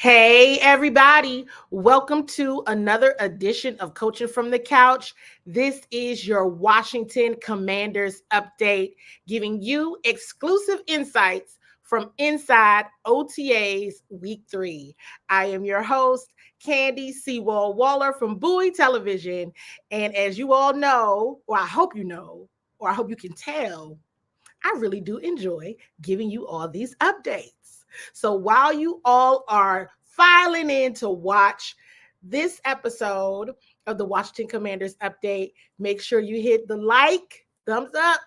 Hey, everybody. Welcome to another edition of Coaching from the Couch. This is your Washington Commanders update, giving you exclusive insights from inside OTAs Week 3. I am your host, Candi CWall from Bowie Television. And as you all know, or I hope you know, or I hope you can tell, I really do enjoy giving you all these updates. So while you all are filing in to watch this episode of the Washington Commanders update, make sure you hit the like, thumbs up,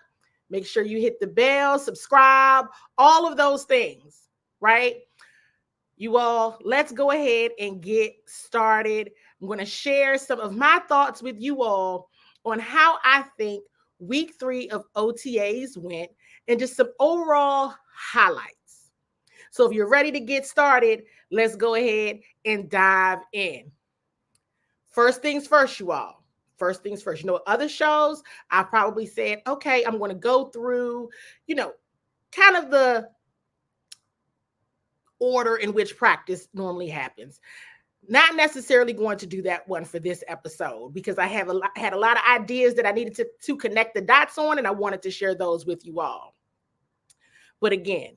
make sure you hit the bell, subscribe, all of those things, right? You all, let's go ahead and get started. I'm going to share some of my thoughts with you all on how I think week 3 of OTAs went and just some overall highlights. So if you're ready to get started, let's go ahead and dive in. First things first, you all. First things first. Other shows, I probably said, okay, I'm going to go through, kind of the order in which practice normally happens. Not necessarily going to do that one for this episode because I had a lot of ideas that I needed to connect the dots on, and I wanted to share those with you all. But again,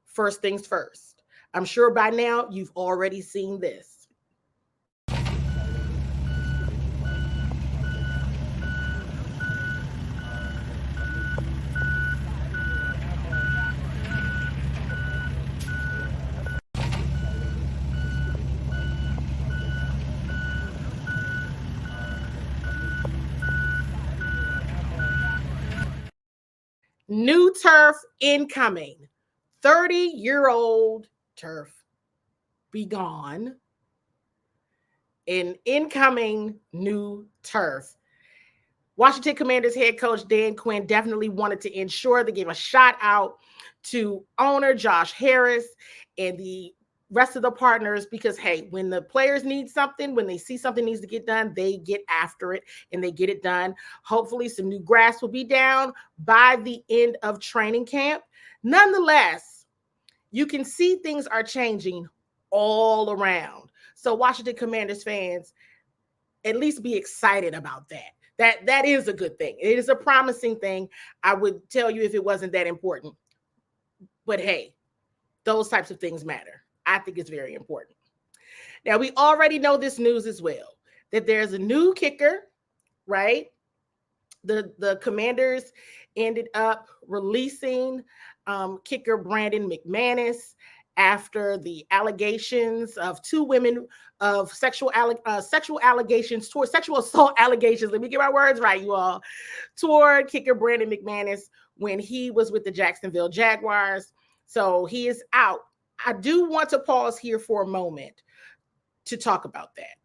first things first. I'm sure by now you've already seen this. New turf incoming. 30-year-old turf be gone. An incoming new turf. Washington Commanders head coach Dan Quinn definitely wanted to ensure they gave a shout out to owner Josh Harris and the rest of the partners because, hey, when the players need something, when they see something needs to get done, they get after it and they get it done. Hopefully some new grass will be down by the end of training camp. Nonetheless, you can see things are changing all around. So Washington Commanders fans, at least be excited about that. That is a good thing. It is a promising thing. I would tell you if it wasn't that important. But hey, those types of things matter. I think it's very important. Now, we already know this news as well, that there's a new kicker, right? The Commanders ended up releasing kicker Brandon McManus after the allegations of two women of sexual allegations toward sexual assault allegations. Let me get my words right, you all. Toward kicker Brandon McManus when he was with the Jacksonville Jaguars. So he is out. I do want to pause here for a moment to talk about that.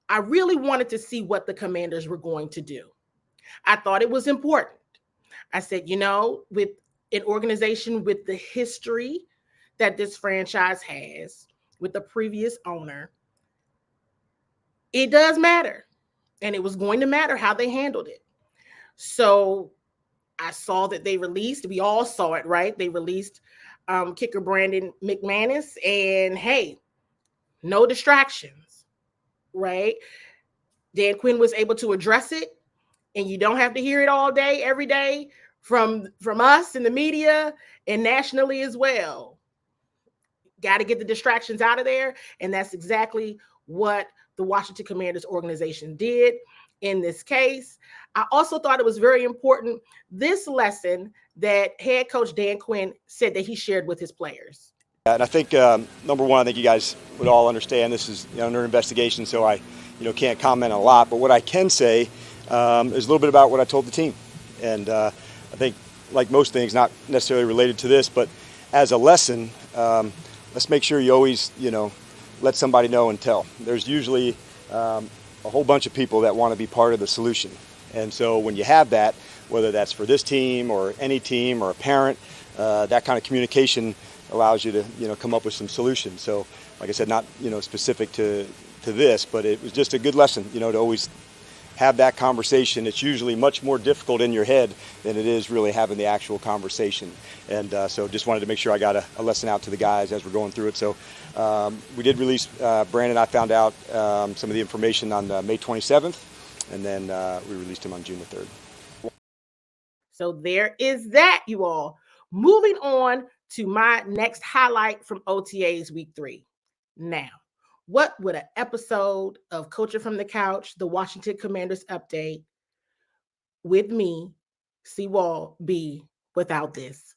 I really wanted to see what the Commanders were going to do. I thought it was important. I said, with an organization with the history that this franchise has with the previous owner, it does matter. And it was going to matter how they handled it. So I saw that they released, we all saw it, right? They released kicker Brandon McManus, and hey, no distractions, right? Dan Quinn was able to address it, and you don't have to hear it all day, every day from us in the media and nationally as well. Got to get the distractions out of there, and that's exactly what the Washington Commanders organization did in this case. I also thought it was very important, this lesson that head coach Dan Quinn said that he shared with his players. And I think, number one, I think you guys would all understand this is under investigation, so I can't comment a lot. But what I can say is a little bit about what I told the team. And I think, like most things, not necessarily related to this, but as a lesson, let's make sure you always, let somebody know and tell. There's usually a whole bunch of people that want to be part of the solution. And so when you have that, whether that's for this team or any team or a parent, that kind of communication allows you to, come up with some solutions. So, like I said, not, specific to this, but it was just a good lesson, to always have that conversation, it's usually much more difficult in your head than it is really having the actual conversation. And so just wanted to make sure I got a lesson out to the guys as we're going through it. So we did release, Brandon, I found out some of the information on May 27th, and then we released him on June the 3rd. So there is that, you all. Moving on to my next highlight from OTAs week 3. Now, what would an episode of Coaching from the Couch, the Washington Commanders update with me, CWall, be without this?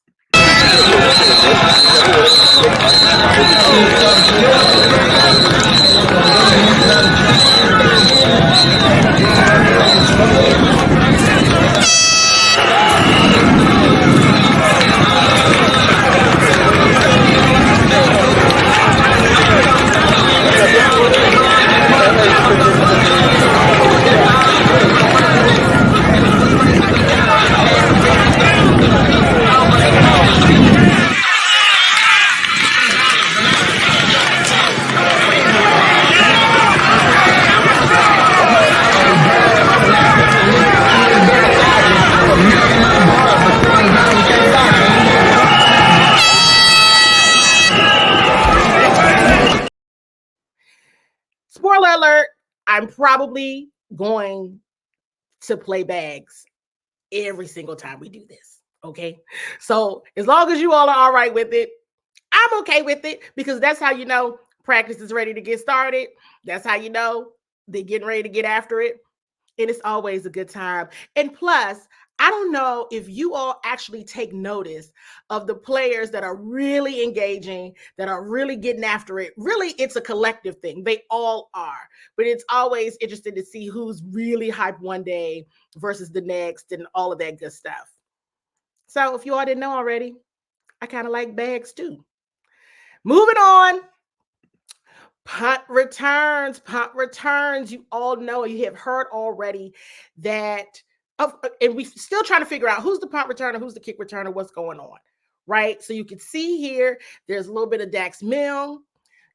Spoiler alert, I'm probably going to play bags every single time we do this, okay? So as long as you all are all right with it, I'm okay with it, because that's how you know practice is ready to get started. That's how you know they're getting ready to get after it. And it's always a good time. And plus, I don't know if you all actually take notice of the players that are really engaging, that are really getting after it. Really, it's a collective thing. They all are. But it's always interesting to see who's really hyped one day versus the next and all of that good stuff. So if you all didn't know already, I kind of like bags too. Moving on. Punt returns. You all know, you have heard already that, and we're still trying to figure out who's the punt returner, who's the kick returner, what's going on, right? So you can see here, there's a little bit of Dax Milne.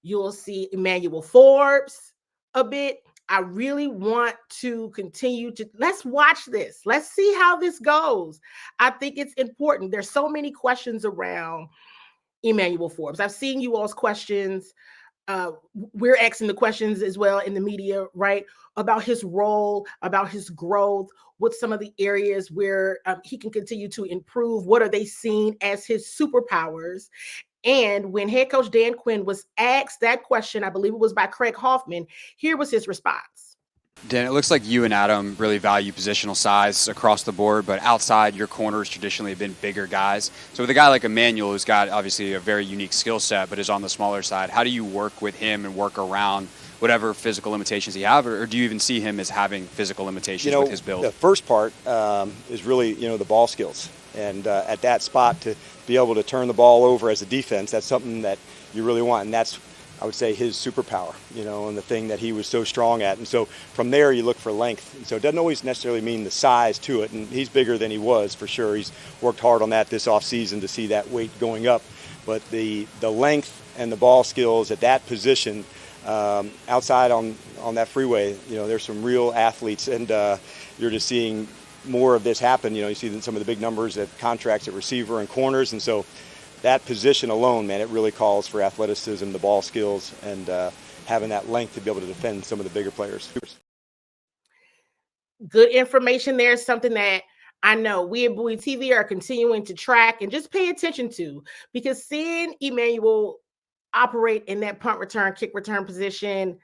You'll see Emmanuel Forbes a bit. I really want to continue to, let's watch this. Let's see how this goes. I think it's important. There's so many questions around Emmanuel Forbes. I've seen you all's questions. We're asking the questions as well in the media, right? About his role, about his growth, what some of the areas where he can continue to improve. What are they seeing as his superpowers? And when head coach Dan Quinn was asked that question, I believe it was by Craig Hoffman, here was his response. Dan, it looks like you and Adam really value positional size across the board, but outside, your corners traditionally have been bigger guys. So with a guy like Emmanuel, who's got obviously a very unique skill set, but is on the smaller side, how do you work with him and work around whatever physical limitations he have, or do you even see him as having physical limitations with his build? The first part is really, the ball skills. And at that spot, to be able to turn the ball over as a defense, that's something that you really want. And that's, I would say, his superpower, and the thing that he was so strong at. And so from there, you look for length. And so it doesn't always necessarily mean the size to it. And he's bigger than he was, for sure. He's worked hard on that this offseason to see that weight going up. But the length and the ball skills at that position, outside on that freeway, there's some real athletes. And you're just seeing more of this happen. You see some of the big numbers at contracts at receiver and corners. And so that position alone, man, it really calls for athleticism, the ball skills, and having that length to be able to defend some of the bigger players. Good information there. Something that I know we at Bowie TV are continuing to track and just pay attention to, because seeing Emmanuel operate in that punt return, kick return position,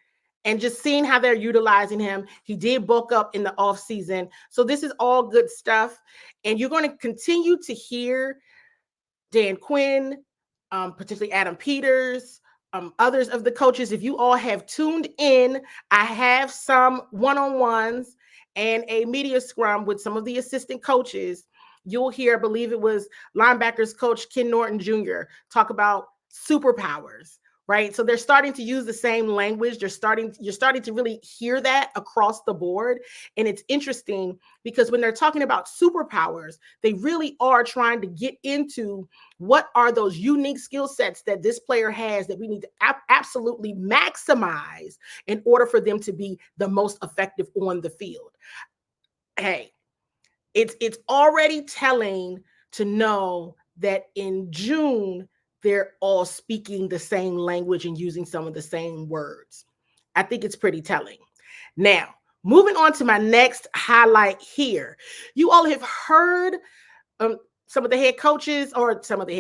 and just seeing how they're utilizing him, he did bulk up in the offseason. So this is all good stuff. And you're going to continue to hear Dan Quinn, particularly Adam Peters, others of the coaches. If you all have tuned in, I have some one-on-ones and a media scrum with some of the assistant coaches. You'll hear, I believe it was linebackers coach Ken Norton Jr. talk about superpowers, right? So they're starting to use the same language. You're starting to really hear that across the board. And it's interesting because when they're talking about superpowers, they really are trying to get into what are those unique skill sets that this player has that we need to absolutely maximize in order for them to be the most effective on the field. Hey, it's already telling to know that in June, they're all speaking the same language and using some of the same words. I think it's pretty telling. Now, moving on to my next highlight here. You all have heard some of the head coaches, the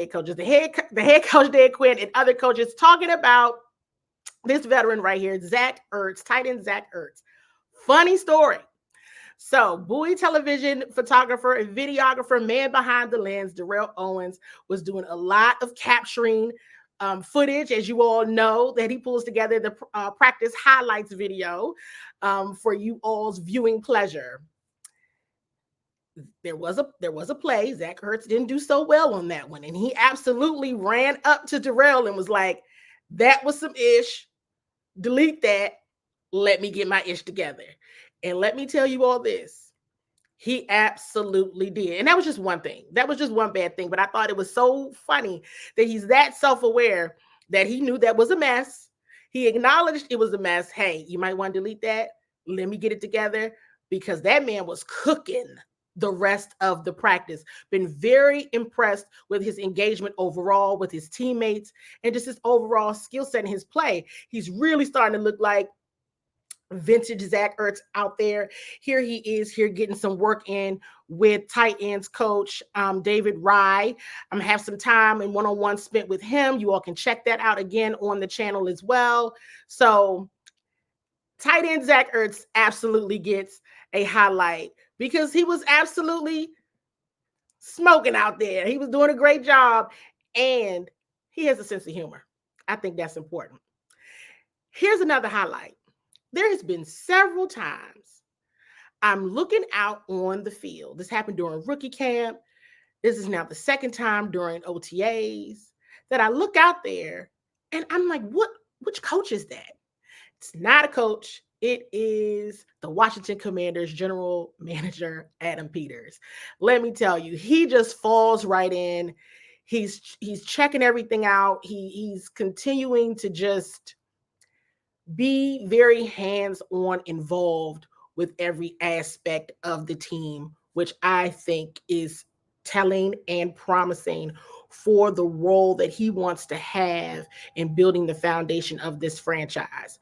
head coach Dan Quinn and other coaches talking about this veteran right here, Zach Ertz, tight end Zach Ertz. Funny story. So, Bowie television photographer and videographer, man behind the lens, Darrell Owens, was doing a lot of capturing footage, as you all know, that he pulls together the practice highlights video for you all's viewing pleasure. There was a play. Zach Ertz didn't do so well on that one, and he absolutely ran up to Darrell and was like, "That was some ish. Delete that. Let me get my ish together." And let me tell you all this. He absolutely did. And that was just one thing. That was just one bad thing. But I thought it was so funny that he's that self-aware that he knew that was a mess. He acknowledged it was a mess. Hey, you might want to delete that. Let me get it together, because that man was cooking the rest of the practice. Been very impressed with his engagement overall with his teammates and just his overall skill set in his play. He's really starting to look like vintage Zach Ertz out there. Here he is here getting some work in with tight ends coach David Rye. I'm gonna have some time and one-on-one spent with him. You all can check that out again on the channel as well. So tight end Zach Ertz absolutely gets a highlight because he was absolutely smoking out there. He was doing a great job and he has a sense of humor. I think that's important. Here's another highlight. There has been several times I'm looking out on the field. This happened during rookie camp. This is now the second time during OTAs that I look out there and I'm like, which coach is that? It's not a coach. It is the Washington Commanders general manager, Adam Peters. Let me tell you, he just falls right in. He's checking everything out. He's continuing to just be very hands-on involved with every aspect of the team, which I think is telling and promising for the role that he wants to have in building the foundation of this franchise.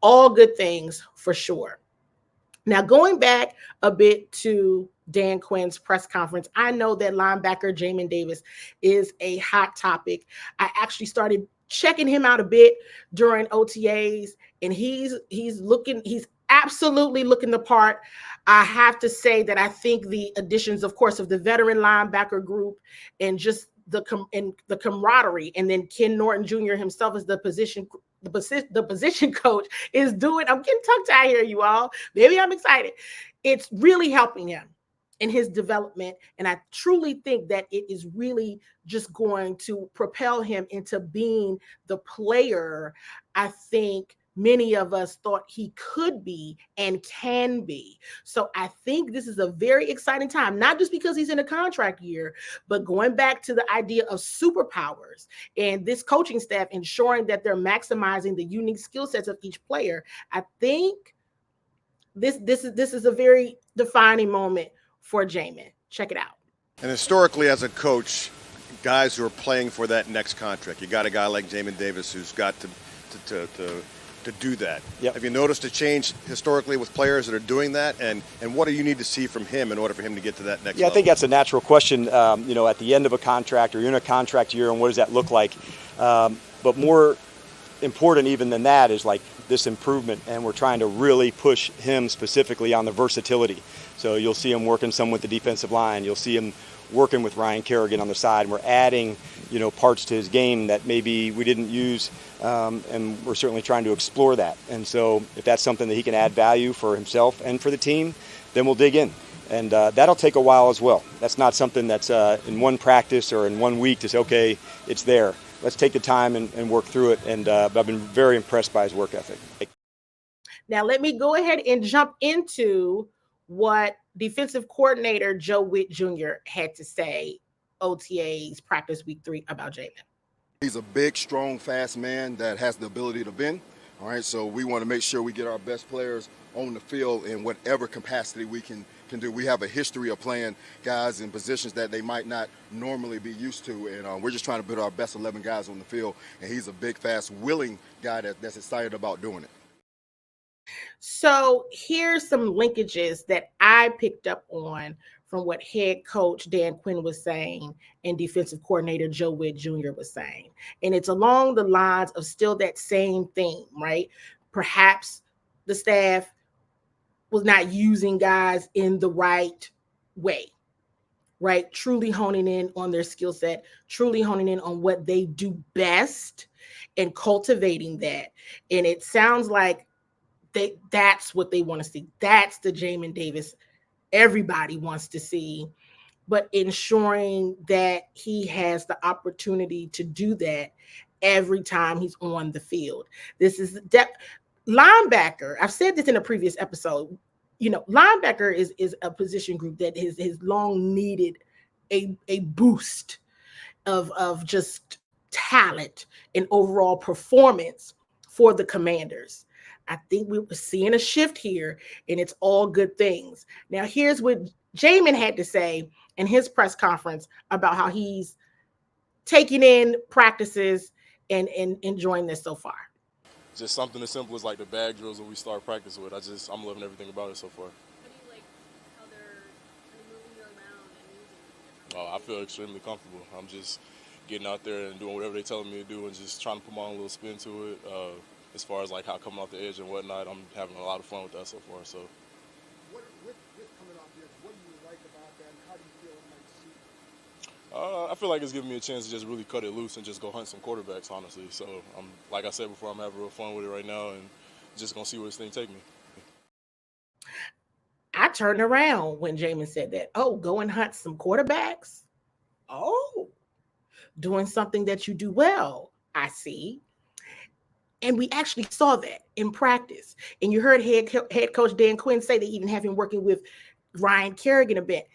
All good things for sure. Now, going back a bit to Dan Quinn's press conference, I know that linebacker Jamin Davis is a hot topic. I actually started checking him out a bit during OTAs, and he's absolutely looking the part. I have to say that I think the additions, of course, of the veteran linebacker group and just the camaraderie, and then Ken Norton Jr. himself as the position coach is doing. I'm getting tongue-tied here, you all. Maybe I'm excited. It's really helping him in his development. And I truly think that it is really just going to propel him into being the player I think many of us thought he could be and can be. So I think this is a very exciting time, not just because he's in a contract year, but going back to the idea of superpowers and this coaching staff ensuring that they're maximizing the unique skill sets of each player. I think this is a very defining moment for Jamin. Check it out. And historically, as a coach, guys who are playing for that next contract, you got a guy like Jamin Davis who's got to do that. Yep. Have you noticed a change historically with players that are doing that, and what do you need to see from him in order for him to get to that next level? I think that's a natural question, at the end of a contract, or you're in a contract year, and what does that look like? But more important even than that is like this improvement, and we're trying to really push him specifically on the versatility. So you'll see him working some with the defensive line. You'll see him working with Ryan Kerrigan on the side. And we're adding, parts to his game that maybe we didn't use, and we're certainly trying to explore that. And so if that's something that he can add value for himself and for the team, then we'll dig in. And that'll take a while as well. That's not something that's in one practice or in 1 week to say, okay, it's there. let's take the time and work through it. And but I've been very impressed by his work ethic. Now, let me go ahead and jump into what defensive coordinator Joe Whitt Jr. had to say, OTAs practice week 3, about Jamin. He's a big, strong, fast man that has the ability to bend. All right, so we want to make sure we get our best players on the field in whatever capacity we can do. We have a history of playing guys in positions that they might not normally be used to, and we're just trying to put our best 11 guys on the field, and he's a big, fast, willing guy that's excited about doing it. So here's some linkages that I picked up on from what head coach Dan Quinn was saying and defensive coordinator Joe Whitt Jr. was saying. And it's along the lines of still that same theme, right? Perhaps the staff was not using guys in the right way, right? Truly honing in on their skill set, truly honing in on what they do best and cultivating that. And it sounds like that's what they want to see. That's the Jamin Davis everybody wants to see, but ensuring that he has the opportunity to do that every time he's on the field. This is linebacker. I've said this in a previous episode. You know, linebacker is a position group that has long needed a boost of just talent and overall performance for the Commanders. I think we were seeing a shift here, and it's all good things. Now, here's what Jamin had to say in his press conference about how he's taking in practices and enjoying this so far. Just something as simple as like the bag drills that we start practice with. I'm loving everything about it so far. How do you like how they're moving you around and using you? I feel extremely comfortable. I'm just getting out there and doing whatever they're telling me to do and just trying to put my own little spin to it. As far as like how coming off the edge and whatnot, I'm having a lot of fun with that so far. So. With coming off the edge, what do you like about that, and how do you feel it might suit? I feel like it's giving me a chance to just really cut it loose and just go hunt some quarterbacks, honestly. So, like I said before, I'm having real fun with it right now and just going to see where this thing take me. I turned around when Jamin said that. Oh, go and hunt some quarterbacks? Oh, doing something that you do well, I see. And we actually saw that in practice. And you heard head coach Dan Quinn say they even have him working with Ryan Kerrigan a bit.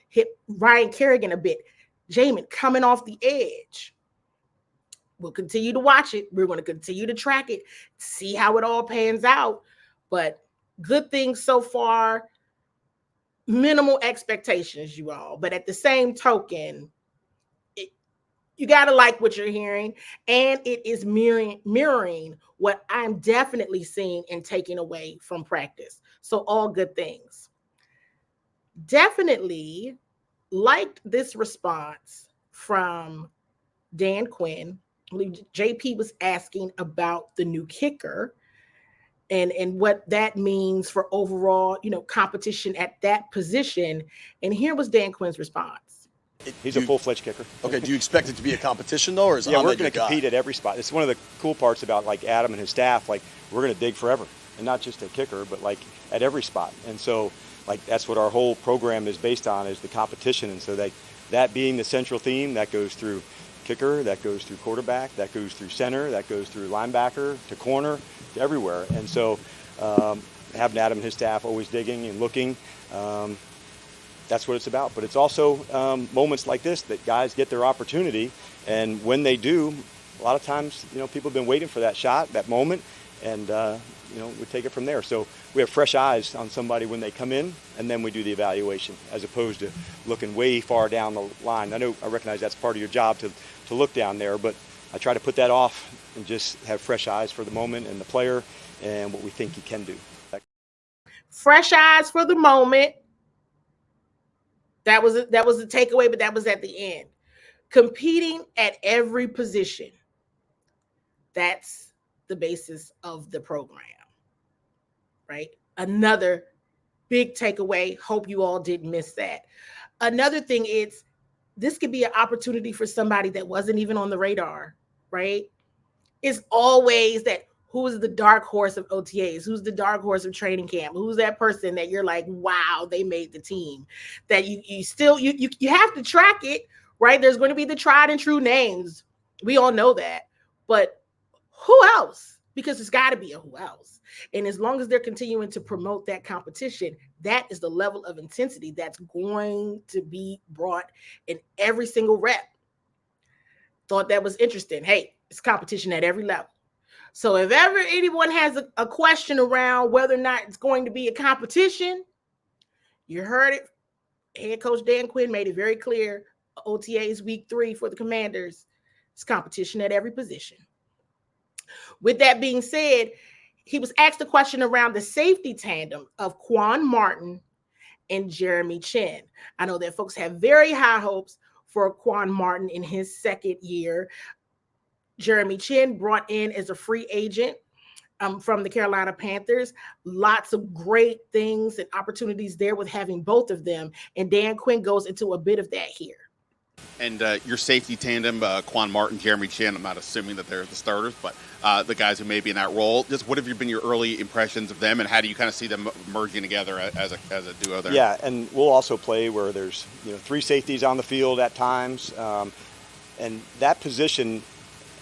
Jamin coming off the edge. We'll continue to watch it. We're going to continue to track it, see how it all pans out. But good things so far. Minimal expectations, you all. But at the same token, you got to like what you're hearing, and it is mirroring what I'm definitely seeing and taking away from practice. So all good things. Definitely liked this response from Dan Quinn. I believe JP was asking about the new kicker and what that means for overall, competition at that position. And here was Dan Quinn's response. He's a full-fledged kicker. Okay, do you expect it to be a competition, though, or is yeah, Ahmed we're going to compete at every spot. It's one of the cool parts about, like, Adam and his staff. Like, we're going to dig forever, and not just a kicker, but, like, at every spot. And so, like, that's what our whole program is based on, is the competition. And so that being the central theme, that goes through kicker, that goes through quarterback, that goes through center, that goes through linebacker, to corner, to everywhere. And so having Adam and his staff always digging and looking, that's what it's about. But it's also moments like this that guys get their opportunity, and when they do, a lot of times, people have been waiting for that shot, that moment, and we take it from there. So we have fresh eyes on somebody when they come in, and then we do the evaluation, as opposed to looking way far down the line. I recognize that's part of your job to look down there, but I try to put that off and just have fresh eyes for the moment and the player and what we think he can do. Fresh eyes for the moment. That was the takeaway, but that was at the end. Competing at every position. That's the basis of the program, right? Another big takeaway. Hope you all didn't miss that. Another thing is, this could be an opportunity for somebody that wasn't even on the radar, right? It's always that, who's the dark horse of OTAs? Who's the dark horse of training camp? Who's that person that you're like, wow, they made the team? That you have to track it, right? There's going to be the tried and true names. We all know that. But who else? Because it's got to be a who else. And as long as they're continuing to promote that competition, that is the level of intensity that's going to be brought in every single rep. Thought that was interesting. Hey, it's competition at every level. So if ever anyone has a question around whether or not it's going to be a competition, you heard it. Head coach Dan Quinn made it very clear. OTAs week 3 for the Commanders. It's competition at every position. With that being said, he was asked a question around the safety tandem of Quan Martin and Jeremy Chinn. I know that folks have very high hopes for Quan Martin in his second year. Jeremy Chinn brought in as a free agent from the Carolina Panthers. Lots of great things and opportunities there with having both of them. And Dan Quinn goes into a bit of that here. And your safety tandem, Quan Martin, Jeremy Chinn, I'm not assuming that they're the starters, but the guys who may be in that role, just what have been your early impressions of them, and how do you kind of see them merging together as a duo there? Yeah, and we'll also play where there's 3 safeties on the field at times, and that position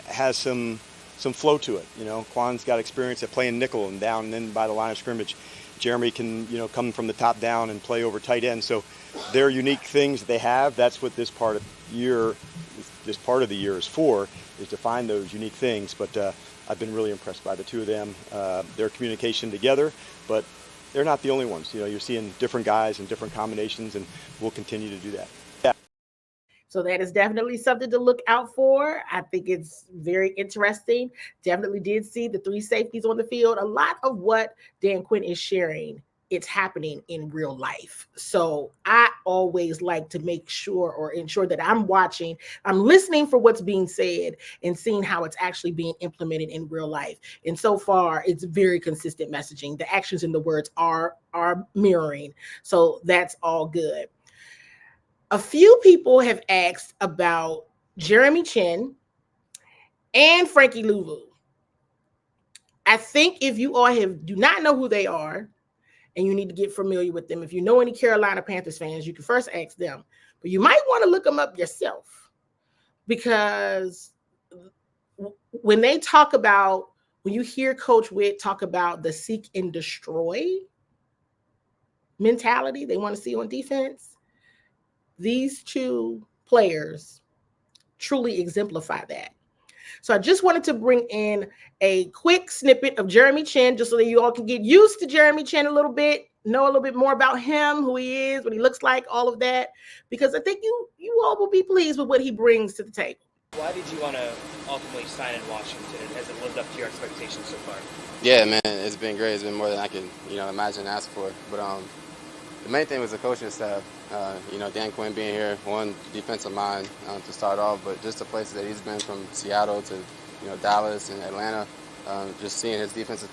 has some flow to it. Quan's got experience at playing nickel and down and in by the line of scrimmage. Jeremy can come from the top down and play over tight end. So they're unique things that they have. That's what this part of the year is for, is to find those unique things. But I've been really impressed by the two of them, their communication together. But they're not the only ones. You're seeing different guys and different combinations, and we'll continue to do that. So that is definitely something to look out for. I think it's very interesting. Definitely did see the 3 safeties on the field. A lot of what Dan Quinn is sharing, it's happening in real life. So I always like to make sure or ensure that I'm listening for what's being said and seeing how it's actually being implemented in real life. And so far, it's very consistent messaging. The actions and the words are mirroring. So that's all good. A few people have asked about Jeremy Chinn and Frankie Louvu. I think if you all do not know who they are, and you need to get familiar with them, if you know any Carolina Panthers fans, you can first ask them. But you might want to look them up yourself, because when you hear Coach Whitt talk about the seek and destroy mentality they want to see on defense, these 2 players truly exemplify that. So I just wanted to bring in a quick snippet of Jeremy Chinn, just so that you all can get used to Jeremy Chinn a little bit, know a little bit more about him, who he is, what he looks like, all of that, because I think you all will be pleased with what he brings to the table. Why did you want to ultimately sign in Washington, and has it lived up to your expectations so far? Yeah, man, it's been great. It's been more than I could, imagine and ask for. But the main thing was the coaching staff. Dan Quinn being here, one defensive mind to start off, but just the places that he's been, from Seattle to Dallas and Atlanta, just seeing his defenses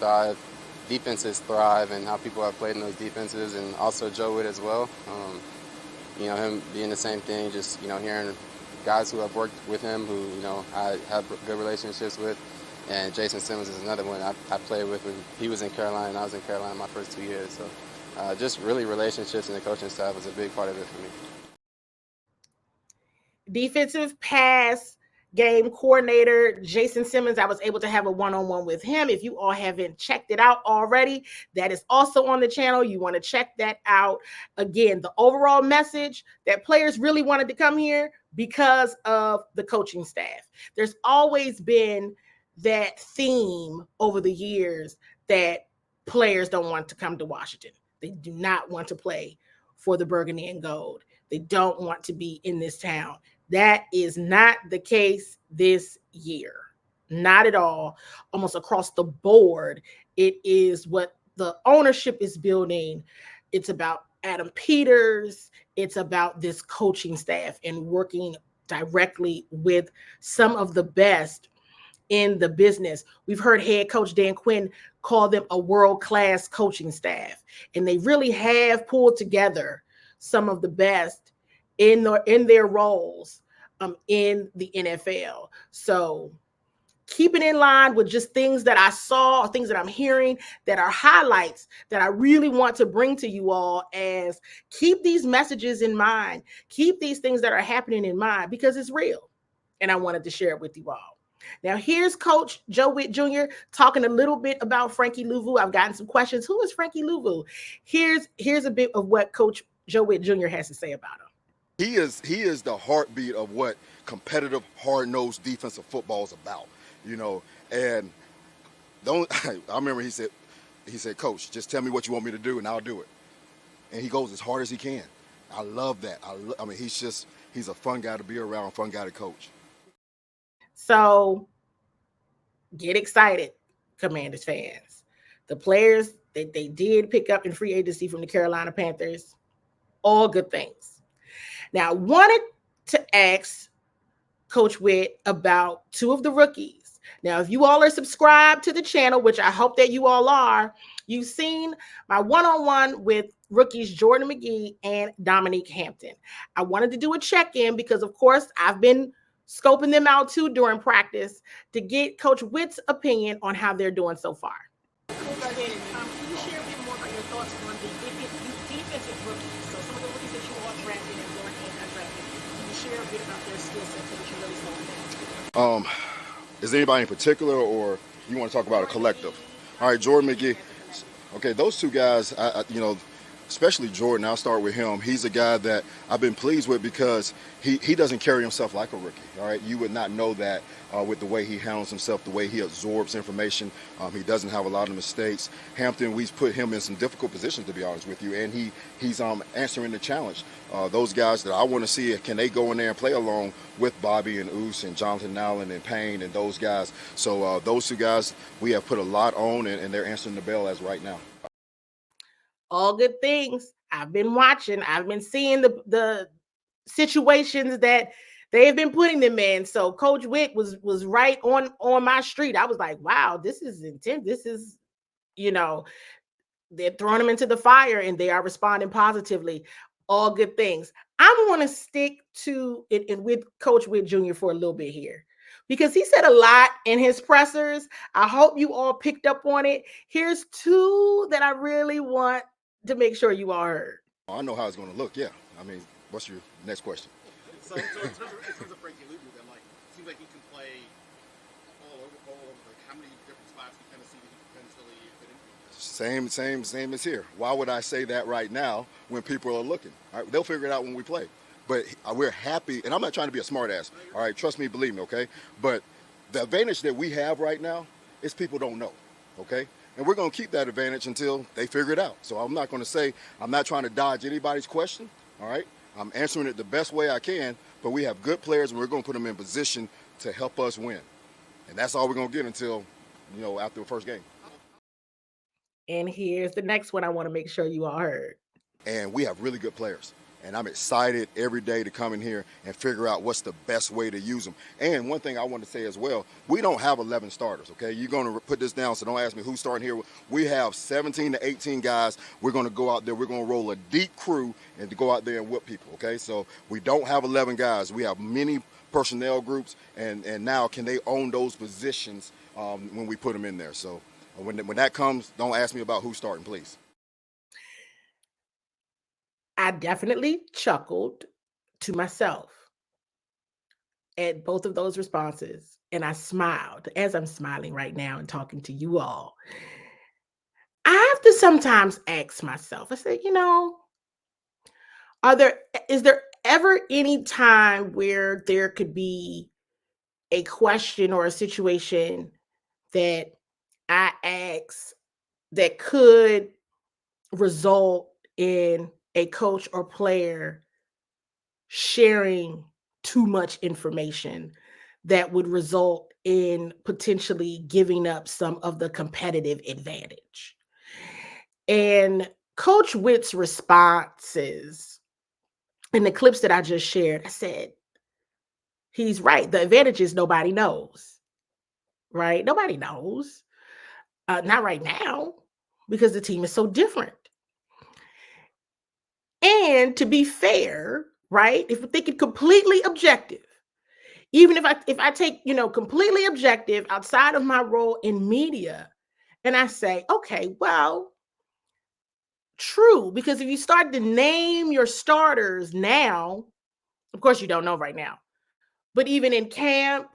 thrive and how people have played in those defenses, and also Joe Whitt as well. Him being the same thing, just hearing guys who have worked with him who I have good relationships with, and Jason Simmons is another one I played with when he was in Carolina and I was in Carolina my first 2 years. So. Just really relationships and the coaching staff was a big part of it for me. Defensive pass game coordinator Jason Simmons, I was able to have a one-on-one with him. If you all haven't checked it out already, that is also on the channel. You want to check that out. Again, the overall message that players really wanted to come here because of the coaching staff. There's always been that theme over the years that players don't want to come to Washington. They do not want to play for the burgundy and gold. They don't want to be in this town. That is not the case this year. Not at all. Almost across the board, it is what the ownership is building. It's about Adam Peters. It's about this coaching staff and working directly with some of the best in the business. We've heard head coach Dan Quinn call them a world-class coaching staff, and they really have pulled together some of the best in their roles in the NFL. So keep it in line with just things that I saw, things that I'm hearing that are highlights that I really want to bring to you all, as keep these messages in mind, keep these things that are happening in mind, because it's real. And I wanted to share it with you all. Now, here's Coach Joe Whitt Jr. talking a little bit about Frankie Louvu. I've gotten some questions. Who is Frankie Louvu? Here's a bit of what Coach Joe Whitt Jr. has to say about him. He is the heartbeat of what competitive, hard-nosed defensive football is about, And I remember he said, Coach, just tell me what you want me to do, and I'll do it. And he goes as hard as he can. I love that. I mean, he's a fun guy to be around, fun guy to coach. So get excited, Commanders fans. The players that they did pick up in free agency from the Carolina Panthers, all good things. Now, I wanted to ask Coach Whitt about two of the rookies. Now, if you all are subscribed to the channel, which I hope that you all are, you've seen my one-on-one with rookies Jordan McGee and Dominique Hampton. I wanted to do a check-in because, of course, I've been scoping them out too during practice to get Coach Whitt's opinion on how they're doing so far. Can you share a bit more about your thoughts on the defensive rookies? So some of the rookies that you all drafted and Jordan undrafted. Can you share a bit about their skill set so that you really saw them? Is there anybody in particular, or you want to talk about a collective? All right, Jordan McGee. Okay, those two guys, especially Jordan, I'll start with him. He's a guy that I've been pleased with because he doesn't carry himself like a rookie, all right? You would not know that with the way he handles himself, the way he absorbs information. He doesn't have a lot of mistakes. Hampton, we've put him in some difficult positions, to be honest with you, and he's answering the challenge. Those guys that I want to see, can they go in there and play along with Bobby and Oos and Jonathan Allen and Payne and those guys? So those two guys, we have put a lot on, and they're answering the bell as right now. All good things. I've been watching. I've been seeing the situations that they've been putting them in. So Coach Whitt was right on my street. I was like, wow, this is intense. This is, they're throwing them into the fire and they are responding positively. All good things. I'm going to stick to it with Coach Whitt Jr. for a little bit here, because he said a lot in his pressers. I hope you all picked up on it. Here's two that I really want to make sure you all heard. I know how it's going to look, yeah. I mean, what's your next question? So in terms of Frankie Louvu, then, seems like he can play all over. How many different spots do you kind of see that he potentially fit in? Same as here. Why would I say that right now when people are looking? All right, they'll figure it out when we play. But we're happy, and I'm not trying to be a smart ass. All right, trust me, believe me, okay? But the advantage that we have right now is people don't know, okay? And we're going to keep that advantage until they figure it out. So I'm not going to say, I'm not trying to dodge anybody's question, all right? I'm answering it the best way I can, but we have good players, and we're going to put them in position to help us win. And that's all we're going to get until, after the first game. And here's the next one I want to make sure you all heard. And we have really good players. And I'm excited every day to come in here and figure out what's the best way to use them. And one thing I want to say as well, we don't have 11 starters, okay? You're going to put this down, so don't ask me who's starting here. We have 17 to 18 guys. We're going to go out there. We're going to roll a deep crew and to go out there and whip people, okay? So we don't have 11 guys. We have many personnel groups, and now can they own those positions when we put them in there? So when that comes, don't ask me about who's starting, please. I definitely chuckled to myself at both of those responses, and I smiled as I'm smiling right now and talking to you all. I have to sometimes ask myself, I say, is there ever any time where there could be a question or a situation that I ask that could result in a coach or player sharing too much information that would result in potentially giving up some of the competitive advantage? And Coach Whitt's responses in the clips that I just shared, I said, he's right. The advantage is nobody knows, right? Nobody knows. Not right now, because the team is so different. And to be fair, right? If we're thinking completely objective, even if I take, completely objective outside of my role in media, and I say, okay, well, true, because if you start to name your starters now, of course you don't know right now, but even in camp,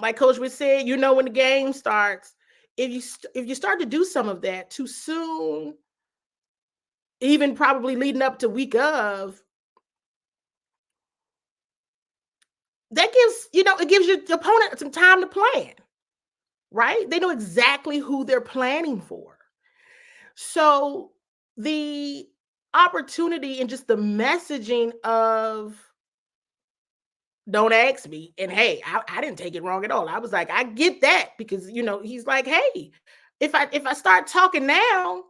like Coach Whitt said, when the game starts, if you start to do some of that too soon, even probably leading up to week of, that gives, it gives your opponent some time to plan, right? They know exactly who they're planning for. So the opportunity and just the messaging of don't ask me. And hey, I didn't take it wrong at all. I was like, I get that, because he's like, hey, if I start talking now,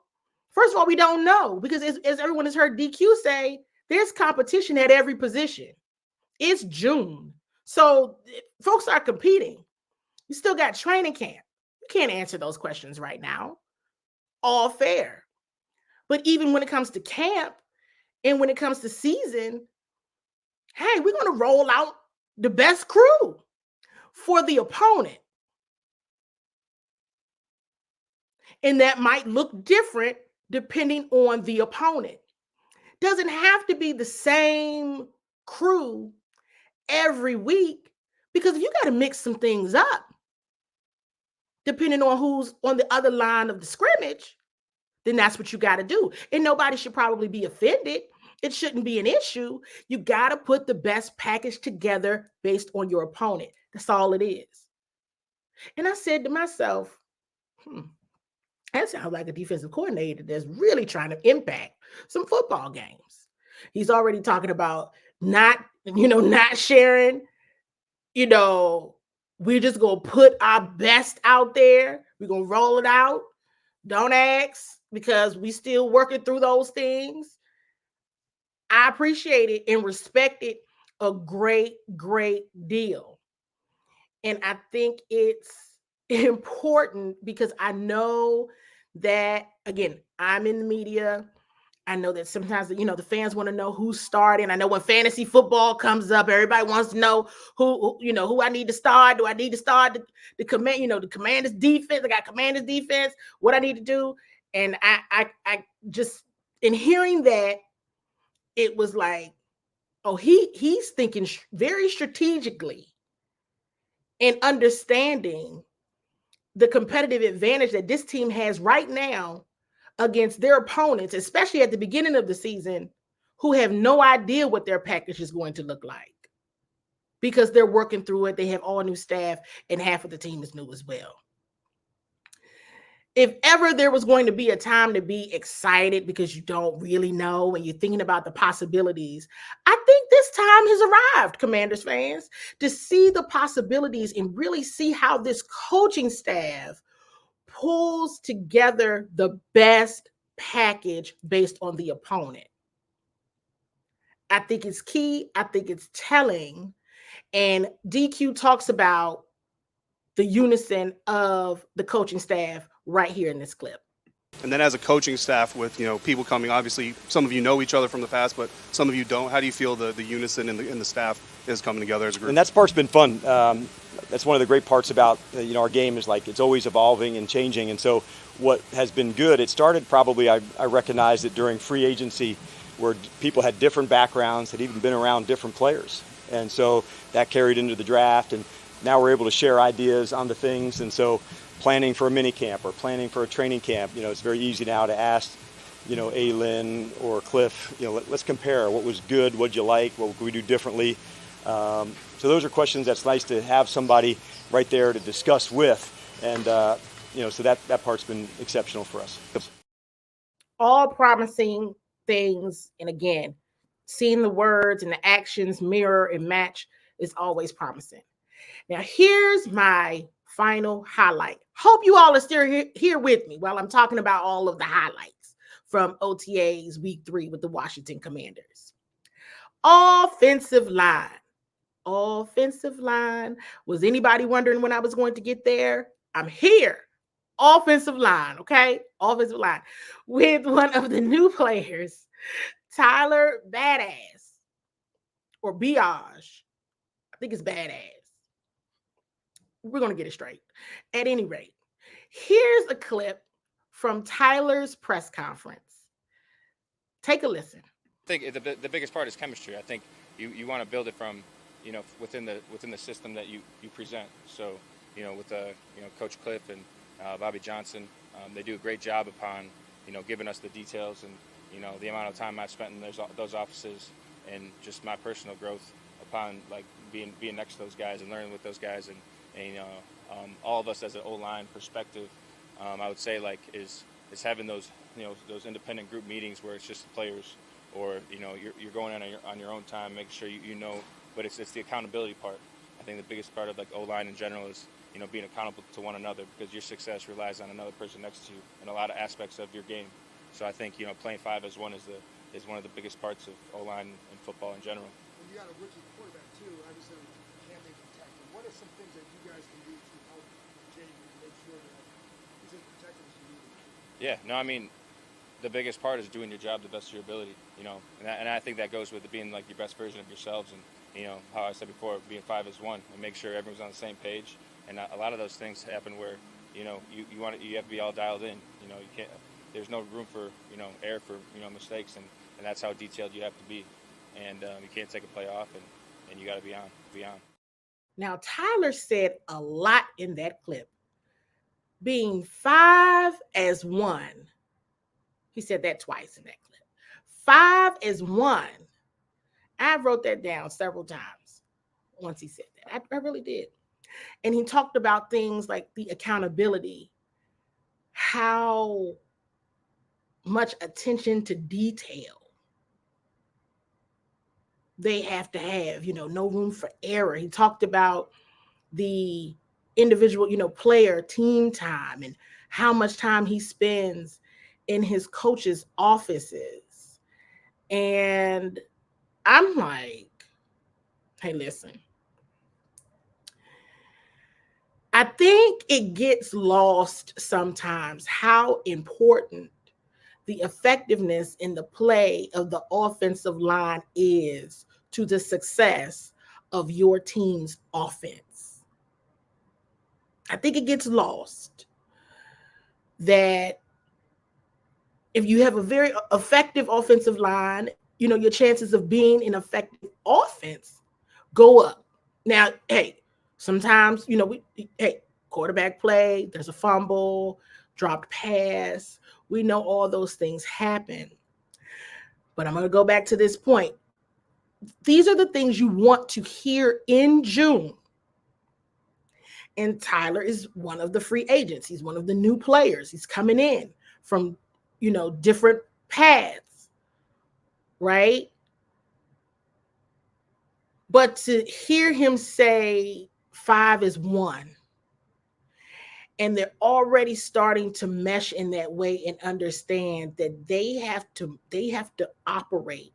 first of all, we don't know, because as everyone has heard DQ say, there's competition at every position. It's June. So folks are competing. You still got training camp. You can't answer those questions right now. All fair. But even when it comes to camp and when it comes to season, hey, we're going to roll out the best crew for the opponent. And that might look different depending on the opponent. Doesn't have to be the same crew every week, because if you got to mix some things up, depending on who's on the other line of the scrimmage, then that's what you got to do. And nobody should probably be offended. It shouldn't be an issue. You got to put the best package together based on your opponent. That's all it is. And I said to myself, that sounds like a defensive coordinator that's really trying to impact some football games. He's already talking about not sharing, we're just going to put our best out there. We're going to roll it out. Don't ask, because we still working through those things. I appreciate it and respect it a great, great deal. And I think it's important, because I know that, again, I'm in the media. I know that sometimes, the fans want to know who's starting. I know when fantasy football comes up, everybody wants to know who I need to start. Do I need to start the Commanders defense? I got Commanders defense. What I need to do? And I just, in hearing that, it was like, oh, he's thinking very strategically and understanding the competitive advantage that this team has right now against their opponents, especially at the beginning of the season, who have no idea what their package is going to look like, because they're working through it. They have all new staff, and half of the team is new as well. If ever there was going to be a time to be excited because you don't really know and you're thinking about the possibilities, I think this time has arrived, Commanders fans, to see the possibilities and really see how this coaching staff pulls together the best package based on the opponent. I think it's key. I think it's telling. And DQ talks about the unison of the coaching staff right here in this clip. And then as a coaching staff with, people coming, obviously some of you know each other from the past, but some of you don't. How do you feel the unison in the staff is coming together as a group? And that part's been fun. That's one of the great parts about, our game is like it's always evolving and changing. And so what has been good, it started probably, I recognized it during free agency, where people had different backgrounds, had even been around different players. And so that carried into the draft. And now we're able to share ideas on the things. And so planning for a minicamp or planning for a training camp, it's very easy now to ask, Aylin or Cliff, let's compare what was good, what'd you like, what could we do differently. So those are questions that's nice to have somebody right there to discuss with. And, so that part's been exceptional for us. All promising things. And again, seeing the words and the actions mirror and match is always promising. Now, here's my final highlight. Hope you all are still here with me while I'm talking about all of the highlights from OTAs week 3 with the Washington Commanders. Offensive line. Was anybody wondering when I was going to get there? I'm here. Offensive line, okay? Offensive line. With one of the new players, Tyler Badass, or Biage. I think it's Badass. We're going to get it straight. At any rate, here's a clip from Tyler's press conference. Take a listen. I think the biggest part is chemistry. I think you want to build it from within the system that you present. So, with Coach Cliff and Bobby Johnson, they do a great job upon, giving us the details and, the amount of time I've spent in those offices and just my personal growth upon like being next to those guys and learning with those guys and all of us as an O-line perspective, I would say like is having those those independent group meetings where it's just the players or you're going on your own time, making sure but it's the accountability part. I think the biggest part of like O-line in general is being accountable to one another because your success relies on another person next to you in a lot of aspects of your game. So I think playing 5 as one is one of the biggest parts of O-line and football in general. And you got a rookie quarterback too. Obviously, can't make protect him. What are some things that you guys can do to help Jamin make sure that he's as protected as you need him? Yeah, no, I mean, the biggest part is doing your job the best of your ability, and I think that goes with being like your best version of yourselves and, how I said before, being 5 as one and make sure everyone's on the same page. And a lot of those things happen where, you have to be all dialed in. You can't, there's no room for, error for, mistakes, and that's how detailed you have to be. And you can't take a play off, and you got to be on. Now, Tyler said a lot in that clip. Being 5 as one. He said that twice in that clip. 5 as one. I wrote that down several times once he said that. I really did. And he talked about things like the accountability, how much attention to detail they have to have, no room for error. He talked about the individual, player team time and how much time he spends in his coach's offices. And I'm like, hey, listen. I think it gets lost sometimes how important the effectiveness in the play of the offensive line is to the success of your team's offense. I think it gets lost that if you have a very effective offensive line, your chances of being an effective offense go up. Now, hey, sometimes, quarterback play, there's a fumble, dropped pass. We know all those things happen. But I'm going to go back to this point. These are the things you want to hear in June. And Tyler is one of the free agents. He's one of the new players. He's coming in from, different paths, right? But to hear him say 5 is one, and they're already starting to mesh in that way and understand that they have to operate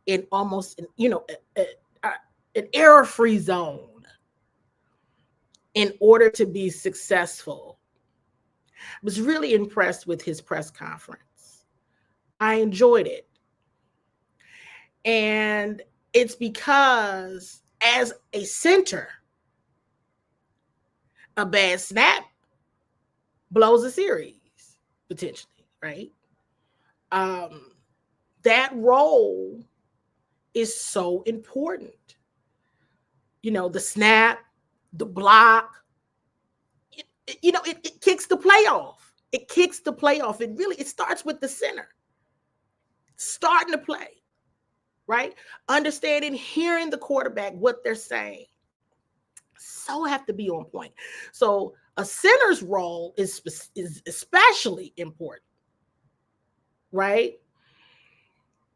in almost an error-free zone in order to be successful. I was really impressed with his press conference. I enjoyed it. And it's because as a center, a bad snap blows a series, potentially, right? That role is so important. The snap, the block, it kicks the play off. It kicks the play off. It starts with the center. Starting to play, right? Understanding, hearing the quarterback, what they're saying. So have to be on point. So a center's role is especially important, right?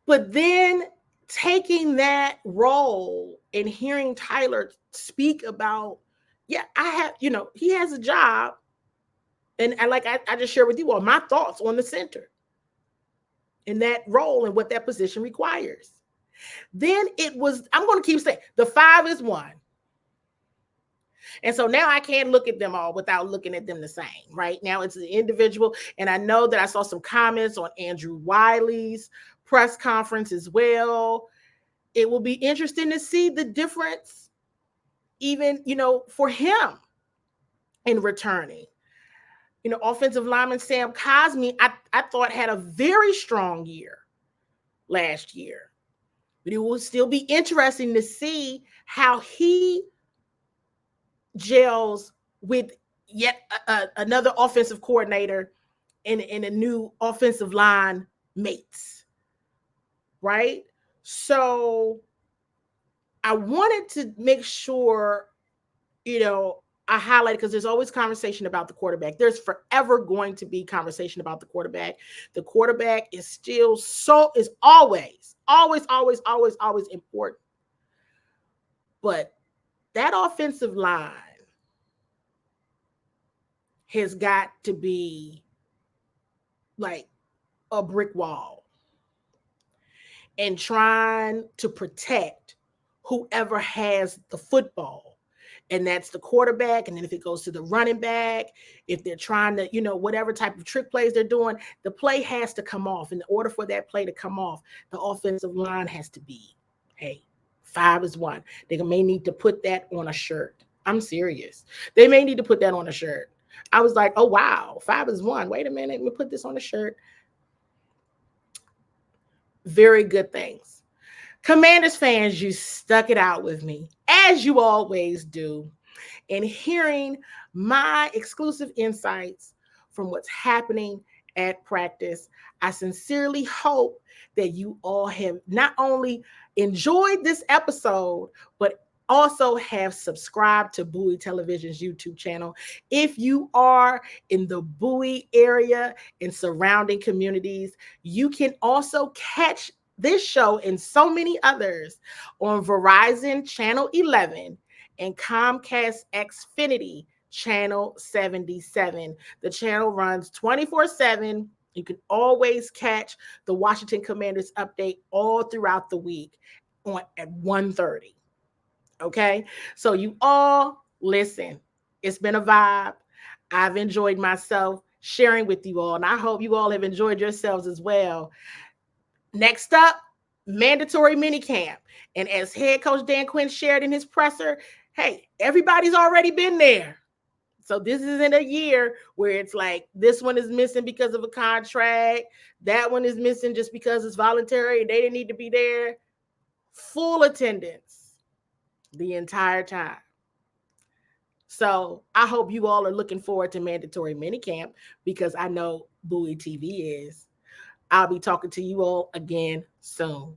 But then taking that role and hearing Tyler speak about, he has a job. And I just shared with you all my thoughts on the center and that role and what that position requires. Then I'm going to keep saying the 5 is one. And so now I can't look at them all without looking at them the same, right? Now it's the individual. And I know that I saw some comments on Andrew Wiley's press conference as well. It will be interesting to see the difference even, for him in returning. Offensive lineman Sam Cosmi, I thought had a very strong year last year. But it will still be interesting to see how he gels with yet another offensive coordinator and a new offensive line mates, right? So I wanted to make sure, I highlight, because there's always conversation about the quarterback. There's forever going to be conversation about the quarterback. The quarterback is still is always important. But that offensive line has got to be like a brick wall and trying to protect whoever has the football. And that's the quarterback. And then if it goes to the running back, if they're trying to, whatever type of trick plays they're doing, the play has to come off. In order for that play to come off, the offensive line has to be, hey, 5 is 1. They may need to put that on a shirt. I'm serious. They may need to put that on a shirt. I was like, oh, wow, 5 is 1. Wait a minute, let me put this on a shirt. Very good things. Commanders fans, you stuck it out with me, as you always do, and hearing my exclusive insights from what's happening at practice. I sincerely hope that you all have not only enjoyed this episode, but also have subscribed to Bowie Television's YouTube channel. If you are in the Bowie area and surrounding communities, you can also catch this show and so many others on Verizon Channel 11 and Comcast Xfinity Channel 77. The channel runs 24/7. You can always catch the Washington Commanders update all throughout the week at 1:30. Okay, so you all listen. It's been a vibe. I've enjoyed myself sharing with you all, and I hope you all have enjoyed yourselves as well. Next up, mandatory minicamp. And as head coach Dan Quinn shared in his presser, hey, everybody's already been there. So this isn't a year where it's like this one is missing because of a contract, that one is missing just because it's voluntary and they didn't need to be there. Full attendance the entire time. So I hope you all are looking forward to mandatory minicamp, because I know Bowie TV is. I'll be talking to you all again soon.